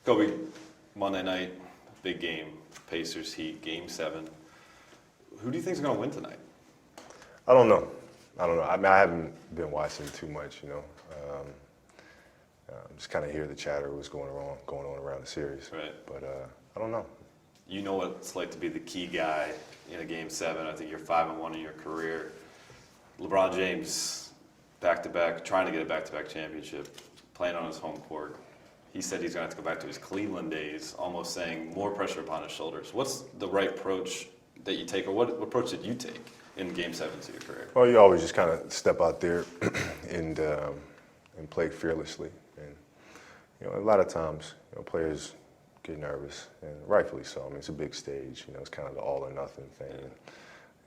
Kobe, Monday night, big game, Pacers Heat, Game 7. Who do you think is going to win tonight? I don't know. I mean, I haven't been watching too much, just kind of hear the chatter of what's going on around the series. Right. But I don't know. You know what it's like to be the key guy in a Game 7. I think you're 5-1 in your career. LeBron James, back-to-back, trying to get a back-to-back championship, playing on his home court. He said he's going to have to go back to his Cleveland days, almost saying more pressure upon his shoulders. What's the right approach that you take, or what approach did you take in Game 7 to your career? Well, you always just kind of step out there and play fearlessly. And, a lot of times, players get nervous, and rightfully so. I mean, it's a big stage. It's kind of the all or nothing thing.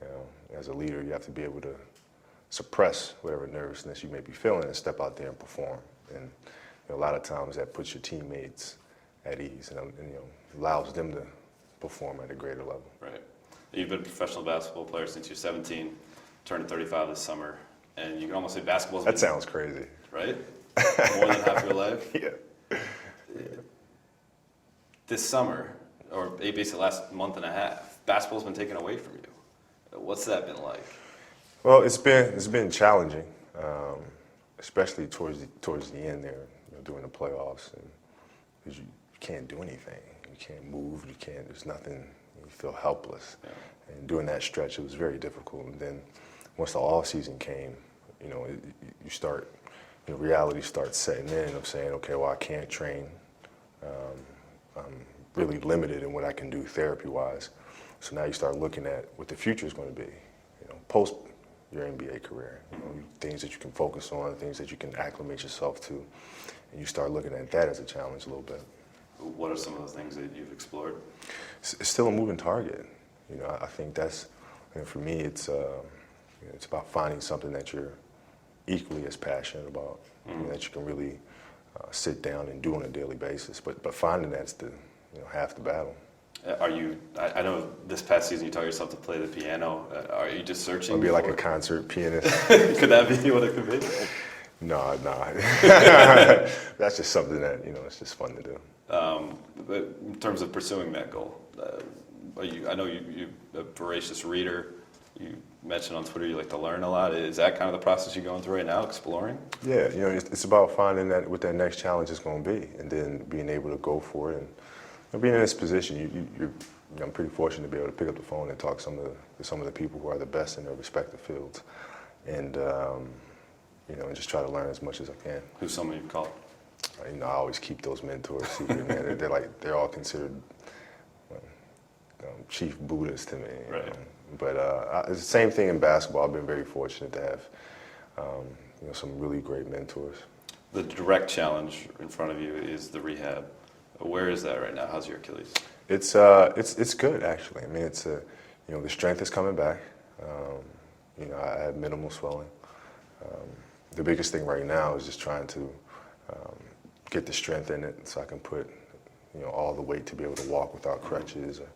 And, as a leader, you have to be able to suppress whatever nervousness you may be feeling and step out there and perform. And a lot of times that puts your teammates at ease and allows them to perform at a greater level. Right. You've been a professional basketball player since you're 17, turning 35 this summer, and you can almost say basketball's That sounds crazy. Right? More than half your life? Yeah. This summer, or basically the last month and a half, basketball's been taken away from you. What's that been like? Well, it's been challenging, especially towards the end there, during the playoffs, and because you can't do anything, you can't move, there's nothing, you feel helpless. Yeah. And during that stretch, it was very difficult. And then once the off season came, you start, reality starts setting in of saying, okay, well, I can't train. I'm really limited in what I can do therapy-wise. So now you start looking at what the future is going to be, post your NBA career, things that you can focus on, things that you can acclimate yourself to, and you start looking at that as a challenge a little bit. What are some of the things that you've explored? It's still a moving target. I think that's, for me, it's about finding something that you're equally as passionate about, that you can really sit down and do on a daily basis. But finding that's the half the battle. Are you? I know this past season you taught yourself to play the piano. Are you just searching? I'll be like a concert pianist. Could that be what it could be? No. That's just something that it's just fun to do. But in terms of pursuing that goal, I know you're a voracious reader. You mentioned on Twitter you like to learn a lot. Is that kind of the process you're going through right now, exploring? Yeah, it's about finding that what that next challenge is going to be, and then being able to go for it. And being in this position, I'm pretty fortunate to be able to pick up the phone and talk to some of the people who are the best in their respective fields, and and just try to learn as much as I can. Who's someone you've called? I always keep those mentors secret, man. They're all considered chief Buddhists to me. Right. But it's the same thing in basketball. I've been very fortunate to have some really great mentors. The direct challenge in front of you is the rehab. Where is that right now? How's your Achilles? It's good, actually. I mean, it's the strength is coming back. I have minimal swelling. The biggest thing right now is just trying to get the strength in it so I can put all the weight to be able to walk without crutches or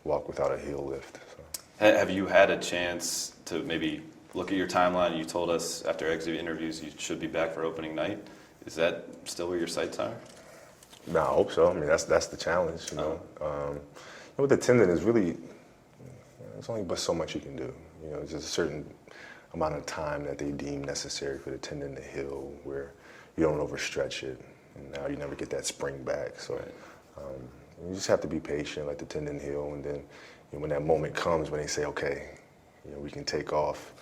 walk without a heel lift. So. Have you had a chance to maybe look at your timeline? You told us after exit interviews you should be back for opening night. Is that still where your sights are? No, I hope so. I mean, that's the challenge, with the tendon is really, there's only but so much you can do. There's just a certain amount of time that they deem necessary for the tendon to heal, where you don't overstretch it, and now you never get that spring back. So you just have to be patient, let the tendon heal, and then when that moment comes when they say, okay, we can take off,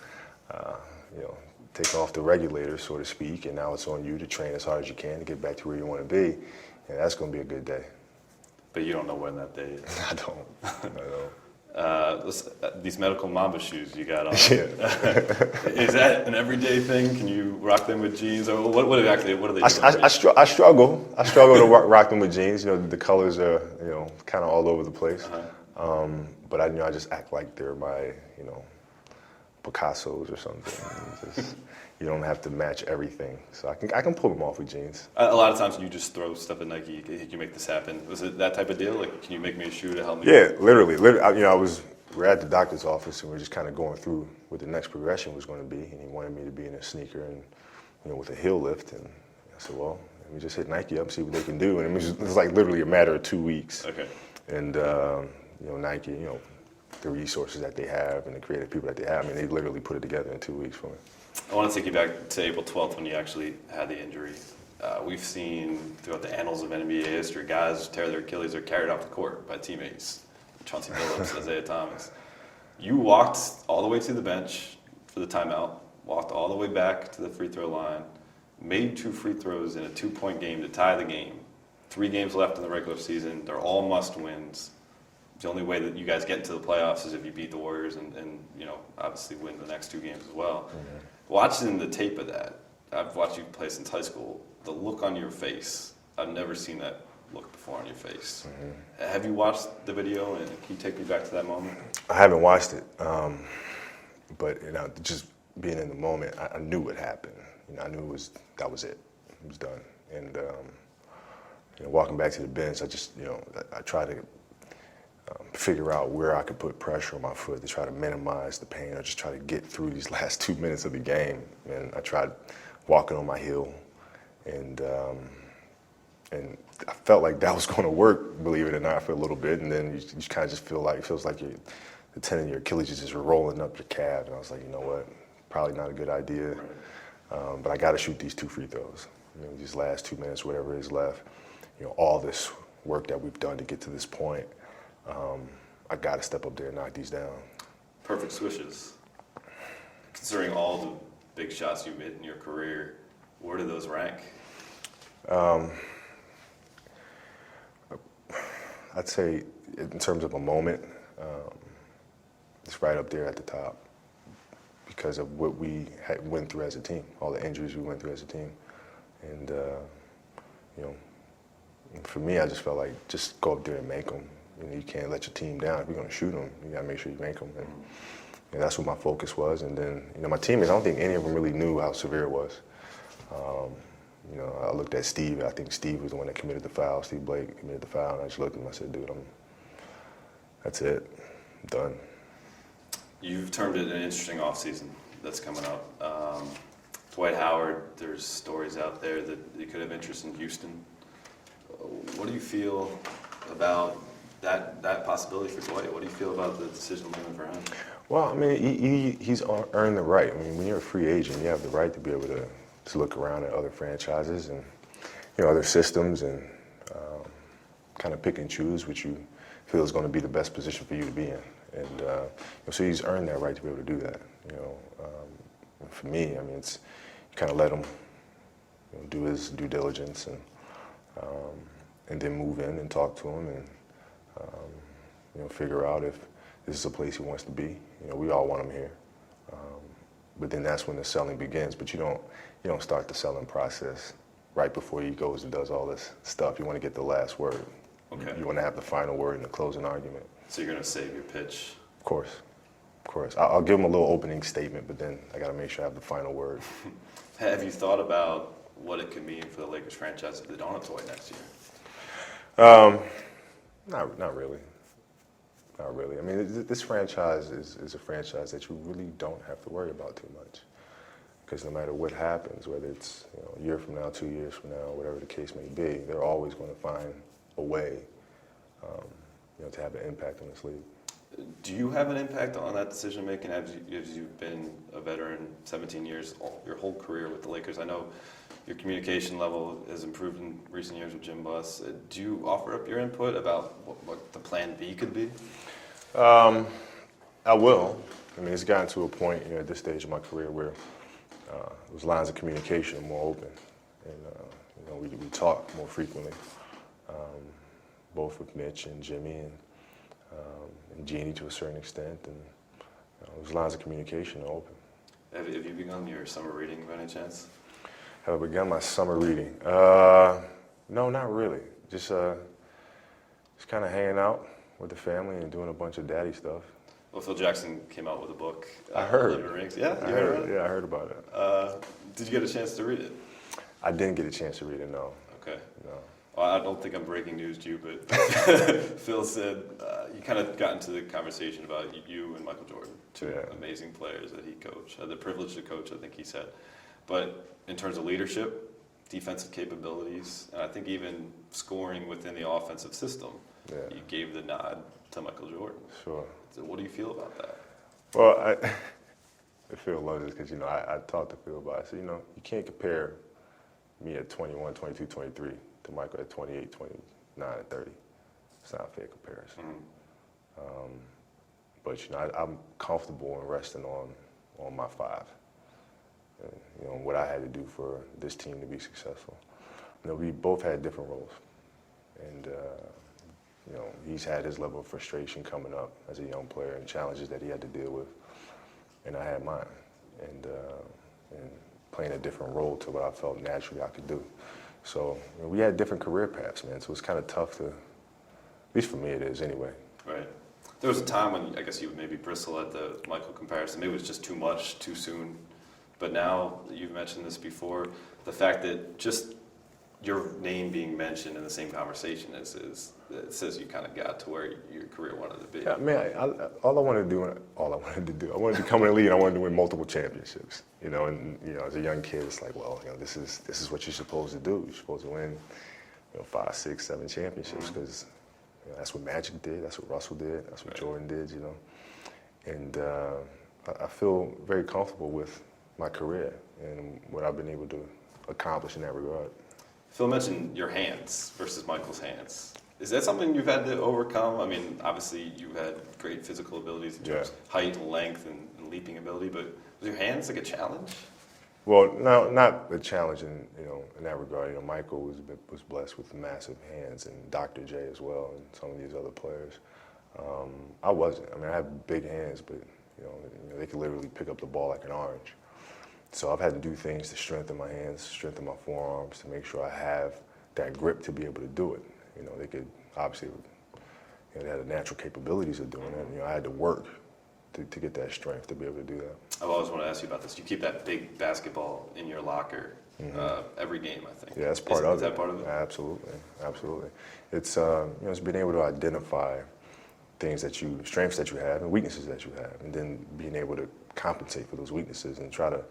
take off the regulator, so to speak, and now it's on you to train as hard as you can to get back to where you want to be. And that's going to be a good day. But you don't know when that day is. I don't. These medical Mamba shoes you got on. Yeah. Is that an everyday thing? Can you rock them with jeans, or what exactly? What are they doing? I struggle. I struggle to rock them with jeans. The colors are kind of all over the place. But I just act like they're my Picassos or something. You don't have to match everything, so I can pull them off with jeans. A lot of times you just throw stuff at Nike. Can you make this happen? Was it that type of deal? Like, can you make me a shoe to help me? Yeah, literally. We're at the doctor's office and we're just kind of going through what the next progression was going to be, and he wanted me to be in a sneaker and with a heel lift, and I said, well, Let me just hit Nike up, see what they can do. And it was like literally a matter of 2 weeks. Okay. And, Nike, the resources that they have and the creative people that they have, I mean, they literally put it together in 2 weeks for me. I want to take you back to April 12th when you actually had the injury. We've seen throughout the annals of NBA history, guys tear their Achilles or carried off the court by teammates. Chauncey Billups, Isaiah Thomas. You walked all the way to the bench for the timeout, walked all the way back to the free throw line, made 2 free throws in a 2-point game to tie the game. 3 games left in the regular season. They're all must-wins. The only way that you guys get into the playoffs is if you beat the Warriors and obviously win the next 2 games as well. Mm-hmm. Watching the tape of that, I've watched you play since high school. The look on your face, I've never seen that look before on your face. Mm-hmm. Have you watched the video, and can you take me back to that moment? I haven't watched it, but just being in the moment, I knew what happened. I knew that was it. It was done. And walking back to the bench, I tried to figure out where I could put pressure on my foot to try to minimize the pain or just try to get through these last 2 minutes of the game. And I tried walking on my heel, and I felt like that was going to work, believe it or not, for a little bit. And then you kind of just feel like, it feels like the tendon of your Achilles is just rolling up your calf. And I was like, you know what, probably not a good idea. But I got to shoot these 2 free throws. These last 2 minutes, whatever is left, all this work that we've done to get to this point, I got to step up there and knock these down. Perfect swishes. Considering all the big shots you've made in your career, where do those rank? I'd say in terms of a moment, it's right up there at the top because of what we went through as a team, all the injuries we went through as a team. And, for me, I just felt like just go up there and make them. You can't let your team down. If you're going to shoot them, you got to make sure you make them. And that's what my focus was. And then, my teammates, I don't think any of them really knew how severe it was. I looked at Steve. I think Steve was the one that committed the foul. Steve Blake committed the foul. And I just looked at him. I said, dude, that's it. I'm done. You've termed it an interesting offseason that's coming up. Dwight Howard, there's stories out there that he could have interest in Houston. What do you feel about that possibility for Dwight? What do you feel about the decision moving for him? Well, he's earned the right. When you're a free agent, you have the right to be able to look around at other franchises and other systems and kind of pick and choose which you feel is going to be the best position for you to be in. And so he's earned that right to be able to do that. For me, it's you kind of let him do his due diligence and then move in and talk to him and figure out if this is a place he wants to be. We all want him here, but then that's when the selling begins. But you don't start the selling process right before he goes and does all this stuff. You want to get the last word. Okay. You want to have the final word in the closing argument. So you're going to save your pitch? Of course. I'll give him a little opening statement, but then I got to make sure I have the final word. Have you thought about what it could mean for the Lakers franchise if they don't have Dwight next year? Not really. Not really. This franchise is a franchise that you really don't have to worry about too much. Because no matter what happens, whether it's a year from now, 2 years from now, whatever the case may be, they're always going to find a way to have an impact on this league. Do you have an impact on that decision making as you've been a veteran 17 years, your whole career with the Lakers? I know your communication level has improved in recent years with Jim Buss. Do you offer up your input about what the plan B could be? I will. It's gotten to a point at this stage of my career where those lines of communication are more open, and we talk more frequently, both with Mitch and Jimmy and Jeannie to a certain extent, and those lines of communication are open. Have you begun your summer reading by any chance? Have I begun my summer reading? No, not really. Just kind of hanging out with the family and doing a bunch of daddy stuff. Well, Phil Jackson came out with a book. I heard. 11 Rings. Yeah, I heard about it? Yeah, I heard about it. Did you get a chance to read it? I didn't get a chance to read it, no. Okay. No. Well, I don't think I'm breaking news to you, but Phil said you kind of got into the conversation about you and Michael Jordan, two amazing players that he coached. Had the privilege to coach, I think he said. But in terms of leadership, defensive capabilities, and I think even scoring within the offensive system. Yeah. You gave the nod to Michael Jordan. Sure. So what do you feel about that? Well, Phil loves this because, I talked to Phil about it. So, you can't compare me at 21, 22, 23 to Michael at 28, 29, and 30. It's not a fair comparison. But, I'm comfortable in resting on my five. And, what I had to do for this team to be successful. We both had different roles. And, he's had his level of frustration coming up as a young player and challenges that he had to deal with. And I had mine. And playing a different role to what I felt naturally I could do. So we had different career paths, man. So it's kind of tough to, at least for me it is anyway. Right. There was a time when I guess you would maybe bristle at the Michael comparison. Maybe it was just too much, too soon. But now, you've mentioned this before, the fact that just your name being mentioned in the same conversation it says you kind of got to where your career wanted to be. Yeah, man, I wanted to come in the league and I wanted to win multiple championships. And as a young kid, it's like, well, this is what you're supposed to do. You're supposed to win, 5, 6, 7 championships because that's what Magic did, that's what Russell did, that's what Jordan did, And I feel very comfortable with my career and what I've been able to accomplish in that regard. Phil mentioned your hands versus Michael's hands. Is that something you've had to overcome? I mean, obviously you had great physical abilities in terms of height, length, and leaping ability, but was your hands like a challenge? Well, no, not a challenge in that regard. Michael was blessed with massive hands, and Dr. J as well, and some of these other players. I wasn't. I mean, I have big hands, but they could literally pick up the ball like an orange. So I've had to do things to strengthen my hands, strengthen my forearms, to make sure I have that grip to be able to do it. They could obviously, they had the natural capabilities of doing it. I had to work to get that strength to be able to do that. I've always wanted to ask you about this. You keep that big basketball in your locker every game, I think. Yeah, that's part of it. Is that part of it? Absolutely. It's it's being able to identify strengths that you have and weaknesses that you have, and then being able to compensate for those weaknesses and try to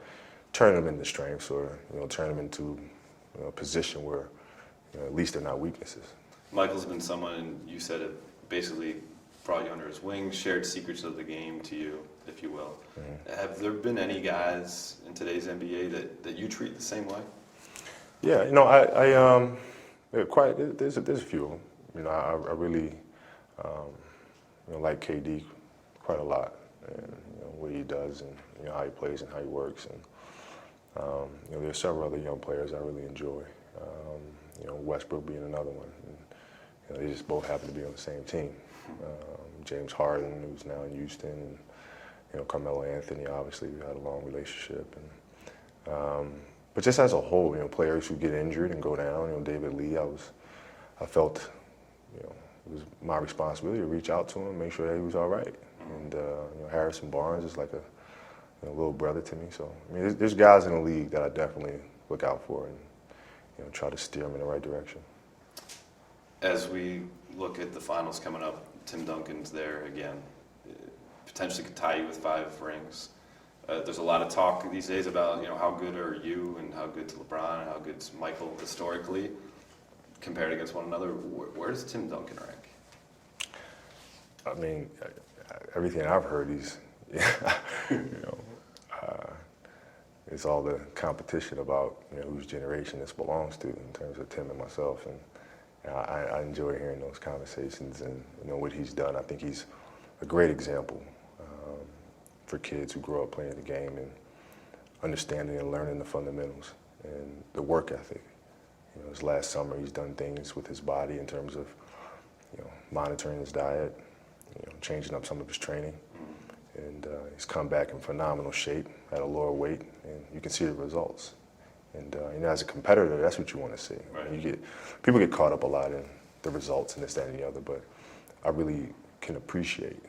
turn them into strengths or turn them into a position where at least they're not weaknesses. Michael's been someone, and you said it, basically brought you under his wing, shared secrets of the game to you, if you will. Have there been any guys in today's NBA that you treat the same way? Yeah, there's a few. I really like KD quite a lot, and what he does and how he plays and how he works, and there's several other young players I really enjoy. Westbrook being another one. And, they just both happen to be on the same team. James Harden, who's now in Houston, and Carmelo Anthony. Obviously, we had a long relationship, and but just as a whole, players who get injured and go down. David Lee, I felt, it was my responsibility to reach out to him, make sure that he was all right. And Harrison Barnes is like a little brother to me. So there's guys in the league that I definitely look out for and try to steer them in the right direction. As we look at the finals coming up, Tim Duncan's there again. Potentially could tie you with 5 rings. There's a lot of talk these days about how good are you and how good's LeBron and how good's Michael historically compared against one another. Where does Tim Duncan rank? I mean, everything I've heard, he's it's all the competition about whose generation this belongs to in terms of Tim and myself, and I enjoy hearing those conversations and what he's done. I think he's a great example for kids who grow up playing the game and understanding and learning the fundamentals and the work ethic. This last summer he's done things with his body in terms of monitoring his diet, changing up some of his training. And he's come back in phenomenal shape at a lower weight, and you can see the results. And as a competitor, that's what you want to see. Right. People get caught up a lot in the results and this, that, and the other, but I really can appreciate,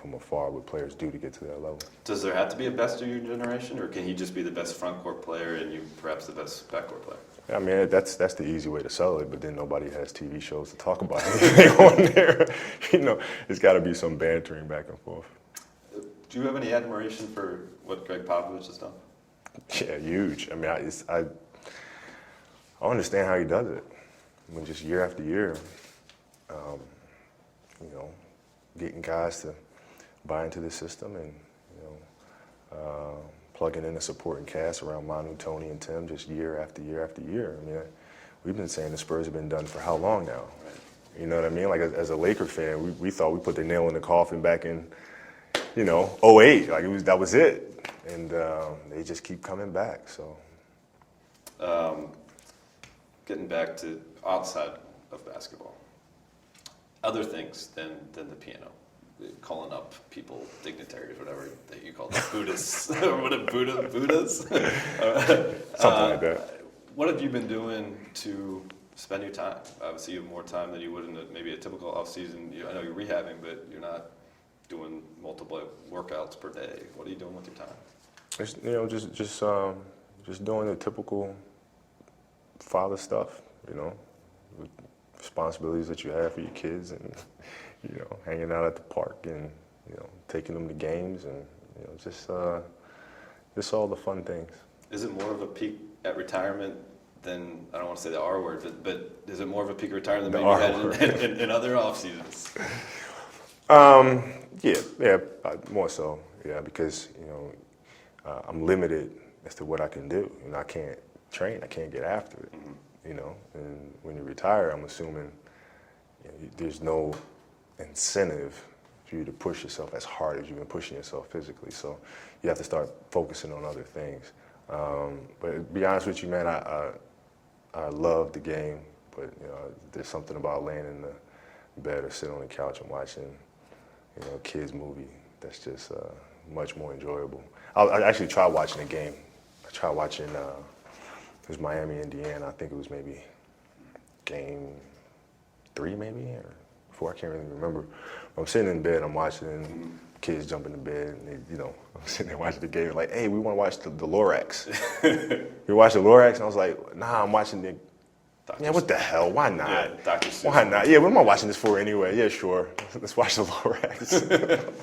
from afar what players do to get to that level. Does there have to be a best of your generation, or can he just be the best front court player and you perhaps the best backcourt player? I mean, that's the easy way to sell it, but then nobody has TV shows to talk about anything on there. It's got to be some bantering back and forth. Do you have any admiration for what Greg Popovich has done? Yeah, huge. I mean, I I understand how he does it. I mean, just year after year, you know, getting guys to buy into the system and, you know, plugging in a supporting cast around Manu, Tony, and Tim just year after year after year. I mean, we've been saying the Spurs have been done for how long now? Right. You know what I mean? Like, as a Laker fan, we thought we put the nail in the coffin back in, you know, '08. Like, that was it. And they just keep coming back, so. Getting back to outside of basketball, other things than the piano, calling up people, dignitaries, whatever that you call them, Buddhists, or whatever, Buddhas? Something like that. What have you been doing to spend your time? Obviously, you have more time than you would in maybe a typical off season. I know you're rehabbing, but you're not doing multiple workouts per day. What are you doing with your time? It's, you know, just doing the typical father stuff, you know, with responsibilities that you have for your kids, and, you know, hanging out at the park and, you know, taking them to games, and, you know, just all the fun things. Is it more of a peak at retirement than, I don't want to say the R word, but is it more of a peak retirement than maybe you had in other off seasons? Yeah, more so, yeah, because, you know, I'm limited as to what I can do. You know, I can't train, I can't get after it, you know, and when you retire, I'm assuming, you know, there's no incentive for you to push yourself as hard as you've been pushing yourself physically, so you have to start focusing on other things. But to be honest with you, man, I love the game, but, you know, there's something about laying in the bed or sitting on the couch and watching, you know, a kid's movie that's just much more enjoyable. I actually tried watching a game. I tried watching, it was Miami, Indiana. I think it was maybe game 3 maybe, or 4, I can't really remember. I'm sitting in bed, I'm watching, and kids jump into bed, and they, you know, I'm sitting there watching the game, like, hey, we want to watch the Lorax. You watch the Lorax? And I was like, nah, I'm watching the, yeah, what the hell, why not? Yeah, Dr. Seuss. Why not? Yeah, what am I watching this for anyway? Yeah, sure, let's watch the Lorax.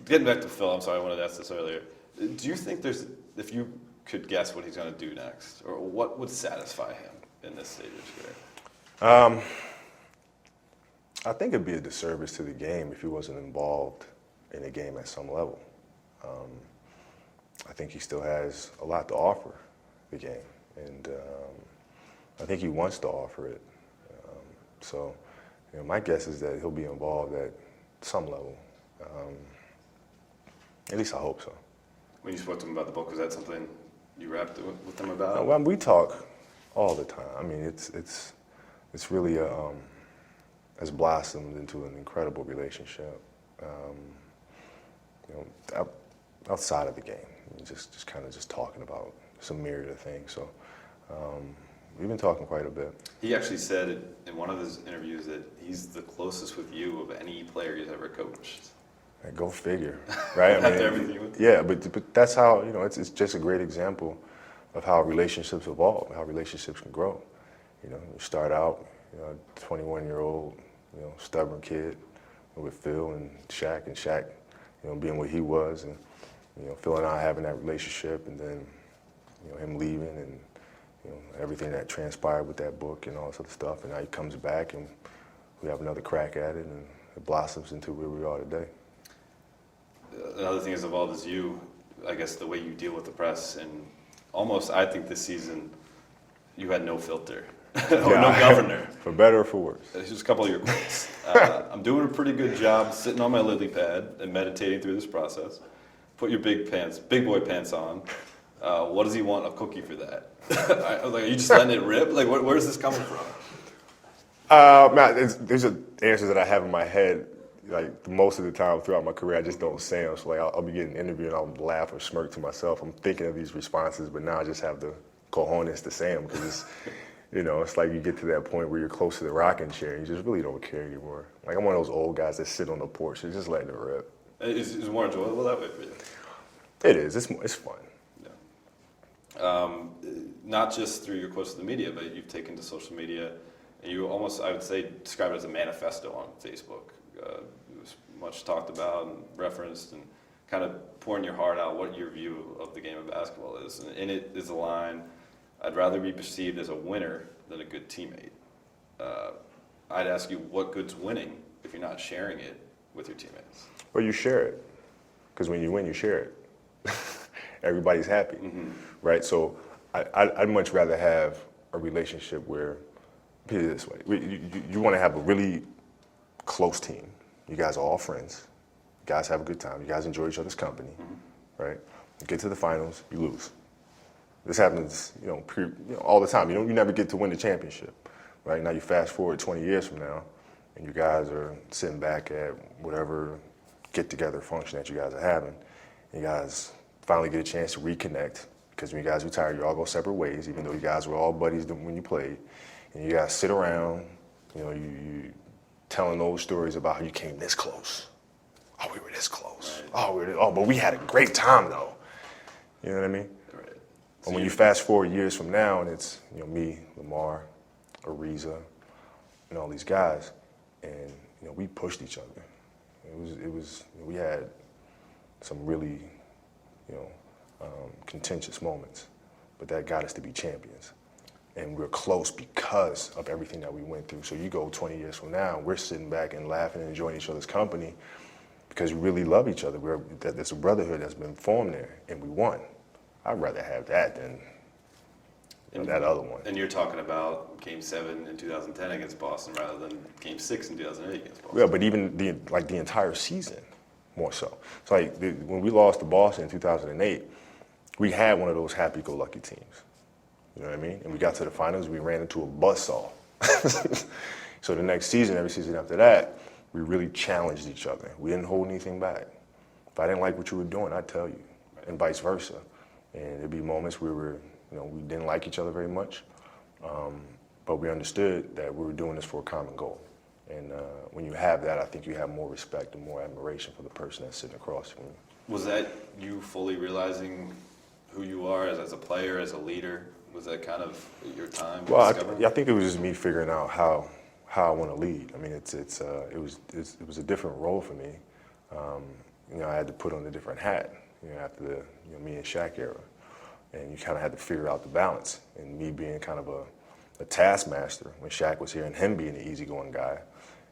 Getting back to Phil, I'm sorry, I wanted to ask this earlier. Do you think if you could guess what he's going to do next, or what would satisfy him in this stage of his career? I think it'd be a disservice to the game if he wasn't involved in the game at some level. I think he still has a lot to offer the game, and I think he wants to offer it. So, you know, my guess is that he'll be involved at some level. At least I hope so. When you spoke to him about the book, was that something you rapped with him about? Well, we talk all the time. I mean, it's really has blossomed into an incredible relationship. You know, outside of the game, just kind of just talking about some myriad of things. So we've been talking quite a bit. He actually said in one of his interviews that he's the closest with you of any player he's ever coached. Go figure, right? I mean, After everything you went through. Yeah, but that's how, you know, it's just a great example of how relationships evolve, how relationships can grow. You know, you start out, you know, 21-year-old, you know, stubborn kid with Phil and Shaq, you know, being what he was, and, you know, Phil and I having that relationship, and then, you know, him leaving, and, you know, everything that transpired with that book and all this other stuff, and now he comes back and we have another crack at it, and it blossoms into where we are today. Another thing that's evolved is I guess the way you deal with the press, and almost, I think this season, you had no filter, or no governor. For better or for worse. Here's a couple of your quotes. I'm doing a pretty good job sitting on my lily pad and meditating through this process. Put your big boy pants on. What does he want a cookie for that? I was like, are you just letting it rip? Like, where's this coming from? There's answers that I have in my head. Like, most of the time throughout my career, I just don't say them. So, like, I'll be getting interviewed and I'll laugh or smirk to myself. I'm thinking of these responses, but now I just have the cojones to say them, because it's, you know, it's like you get to that point where you're close to the rocking chair and you just really don't care anymore. Like, I'm one of those old guys that sit on the porch and just letting it rip. It's more enjoyable that way for you? It is. It's fun. Yeah. Not just through your quotes to the media, but you've taken to social media, and you almost, I would say, describe it as a manifesto on Facebook. It was much talked about and referenced, and kind of pouring your heart out what your view of the game of basketball is. And in it is a line, I'd rather be perceived as a winner than a good teammate. I'd ask you, what good's winning if you're not sharing it with your teammates? Well, you share it, because when you win, you share it. Everybody's happy, right? So I'd much rather have a relationship where, put it this way, you want to have a really close team. You guys are all friends. You guys have a good time. You guys enjoy each other's company, right? You get to the finals, you lose. This happens, all the time. You never get to win the championship, right? Now you fast forward 20 years from now, and you guys are sitting back at whatever get-together function that you guys are having. You guys finally get a chance to reconnect, because when you guys retire, you all go separate ways, even though you guys were all buddies when you played. And you guys sit around, you telling those stories about how you came this close. Oh, we were this close. Right. But we had a great time though. You know what I mean? Right. And when you fast forward years from now, and it's me, Lamar, Ariza, and all these guys, and we pushed each other. We had some really contentious moments, but that got us to be champions. And we're close because of everything that we went through. So you go 20 years from now, we're sitting back and laughing and enjoying each other's company because we really love each other. There's a brotherhood that's been formed there, and we won. I'd rather have that than that other one. And you're talking about Game 7 in 2010 against Boston rather than Game 6 in 2008 against Boston. Yeah, but even the entire season, more so. So when we lost to Boston in 2008, we had one of those happy-go-lucky teams. You know what I mean? And we got to the finals, we ran into a buzzsaw. So the next season, every season after that, we really challenged each other. We didn't hold anything back. If I didn't like what you were doing, I'd tell you, and vice versa. And there'd be moments where we didn't like each other very much, but we understood that we were doing this for a common goal. And when you have that, I think you have more respect and more admiration for the person that's sitting across from you. Was that you fully realizing who you are as a player, as a leader? Was that kind of your time? Well, I think it was just me figuring out how I want to lead. I mean, it was a different role for me. I had to put on a different hat. After the me and Shaq era, and you kind of had to figure out the balance. And me being kind of a taskmaster when Shaq was here, and him being the easygoing guy.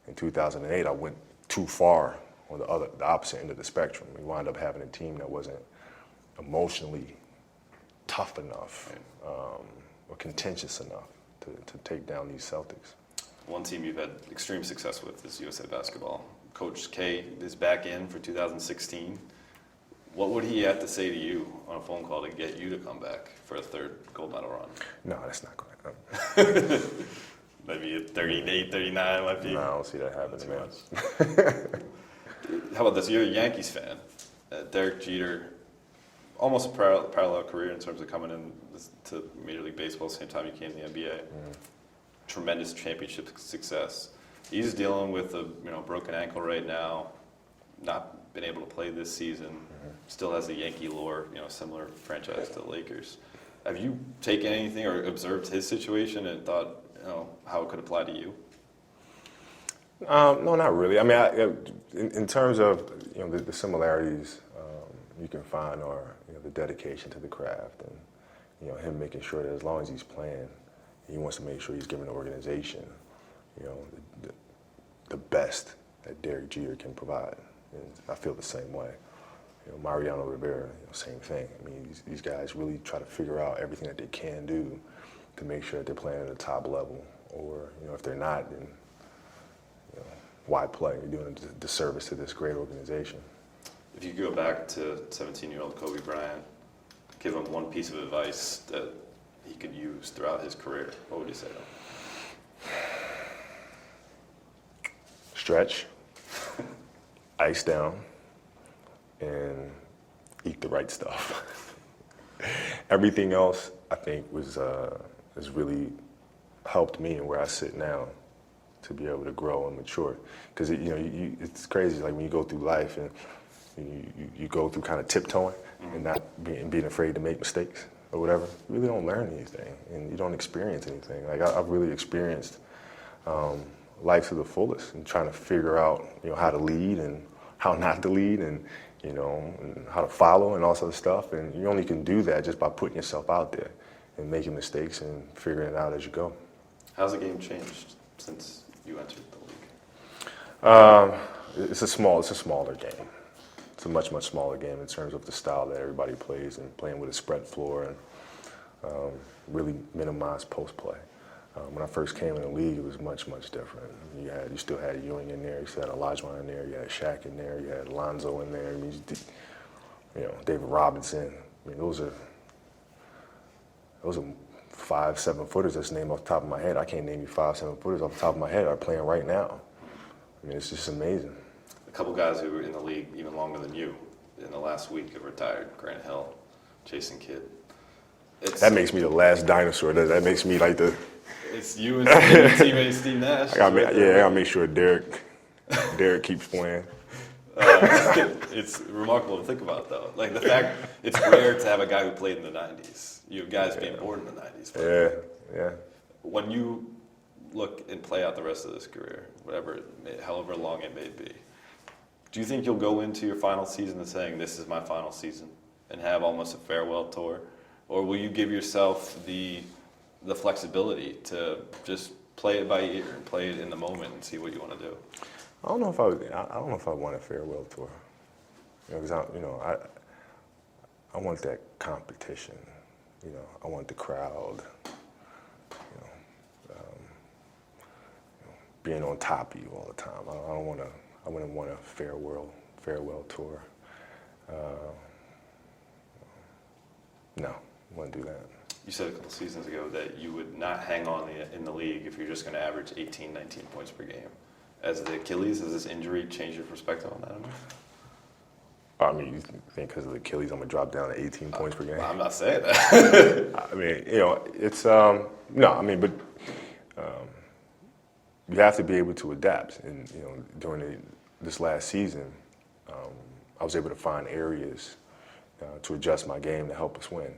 In 2008, I went too far on the opposite end of the spectrum. We wound up having a team that wasn't emotionally tough enough or contentious enough to take down these Celtics. One team you've had extreme success with is USA Basketball. Coach K is back in for 2016. What would he have to say to you on a phone call to get you to come back for a third gold medal run? No, that's not going to happen. Maybe a 38, 39 might be. No, I don't see that happening, man. How about this? You're a Yankees fan. Derek Jeter, almost a parallel career in terms of coming in to Major League Baseball same time you came to the NBA. Tremendous championship success. He's dealing with a broken ankle right now, not been able to play this season. Still has the Yankee lore, similar franchise to the Lakers. Have you taken anything or observed his situation and thought, how it could apply to you? No, not really. I mean, in terms of the similarities you can find are the dedication to the craft, and him making sure that as long as he's playing, he wants to make sure he's giving the organization the best that Derek Jeter can provide. And I feel the same way. Mariano Rivera, same thing. I mean, these guys really try to figure out everything that they can do to make sure that they're playing at the top level. Or, if they're not, then why play? You're doing a disservice to this great organization. If you go back to 17-year-old Kobe Bryant, give him one piece of advice that he could use throughout his career, what would you say to him? Stretch, ice down, and eat the right stuff. Everything else, I think, has really helped me and where I sit now to be able to grow and mature. Because it's crazy, like when you go through life and you go through kind of tiptoeing and not being afraid to make mistakes or whatever. You really don't learn anything, and you don't experience anything. Like I've really experienced life to the fullest, and trying to figure out how to lead and how not to lead, and and how to follow and all sort of stuff. And you only can do that just by putting yourself out there and making mistakes and figuring it out as you go. How's the game changed since you entered the league? It's a smaller game. It's a much smaller game in terms of the style that everybody plays and playing with a spread floor and really minimize post play. When I first came in the league, it was much different. You still had Ewing in there, you still had Olajuwon in there, you had Shaq in there, you had Lonzo in there. I mean, David Robinson. I mean, those are 5-7 footers that's named off the top of my head. I can't name you 5-7 footers off the top of my head are playing right now. I mean, it's just amazing. A couple guys who were in the league even longer than you in the last week have retired. Grant Hill, Jason Kidd. That makes me the last dinosaur. That makes me like the... It's you and your teammate Steve Nash. I gotta make sure Derek keeps playing. It's remarkable to think about, though. Like the fact it's rare to have a guy who played in the 90s. You have guys being born in the 90s. Yeah. When you look and play out the rest of this career, however long it may be, do you think you'll go into your final season and saying, this is my final season, and have almost a farewell tour? Or will you give yourself the flexibility to just play it by ear and play it in the moment and see what you want to do? I don't know if I want a farewell tour. Because I want that competition. I want the crowd. Being on top of you all the time. I wouldn't want a farewell tour. No, I wouldn't do that. You said a couple seasons ago that you would not hang on in the league if you're just going to average 18, 19 points per game. As the Achilles, has this injury changed your perspective on that? I mean, you think because of the Achilles, I'm going to drop down to 18 points per game? I'm not saying that. I mean, it's, but you have to be able to adapt. And, during this last season, I was able to find areas to adjust my game to help us win.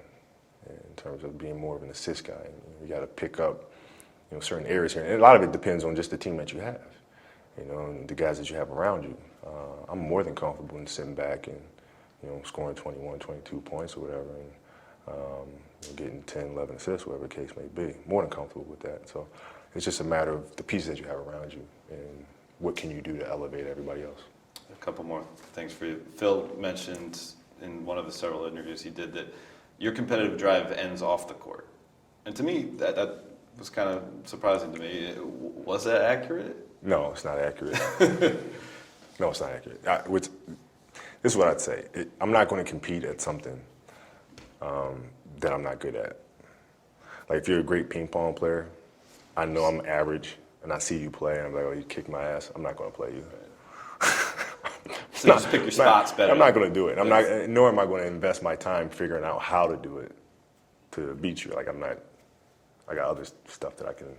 In terms of being more of an assist guy, you got to pick up, certain areas here, and a lot of it depends on just the team that you have, and the guys that you have around you. I'm more than comfortable in sitting back and, scoring 21, 22 points or whatever, and getting 10, 11 assists, whatever the case may be. More than comfortable with that. So it's just a matter of the pieces that you have around you and what can you do to elevate everybody else. A couple more things for you. Phil mentioned in one of the several interviews he did that your competitive drive ends off the court. And to me, that was kind of surprising to me. Was that accurate? No, it's not accurate. No, it's not accurate. This is what I'd say. I'm not going to compete at something that I'm not good at. Like, if you're a great ping pong player, I know I'm average, and I see you play, and I'm like, oh, you kick my ass, I'm not going to play you. So you just pick your spots better. I'm not going to do it. Nor am I going to invest my time figuring out how to do it to beat you. Like, I got other stuff that I can.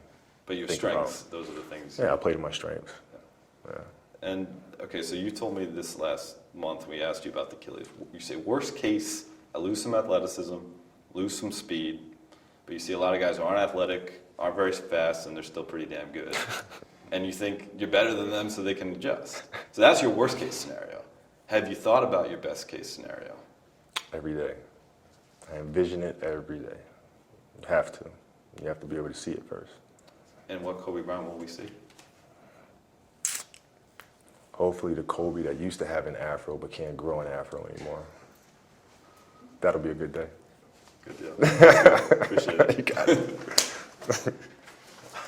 But your strengths, those are the things. Yeah, I play to my strengths. Yeah. And, okay, so you told me this last month we asked you about the Achilles. You say, worst case, I lose some athleticism, lose some speed, but you see a lot of guys who aren't athletic, aren't very fast, and they're still pretty damn good. And you think you're better than them so they can adjust. So that's your worst case scenario. Have you thought about your best case scenario? Every day. I envision it every day. You have to. You have to be able to see it first. And what Kobe Bryant will we see? Hopefully the Kobe that used to have an afro but can't grow an afro anymore. That'll be a good day. Good deal. Appreciate it. You got it.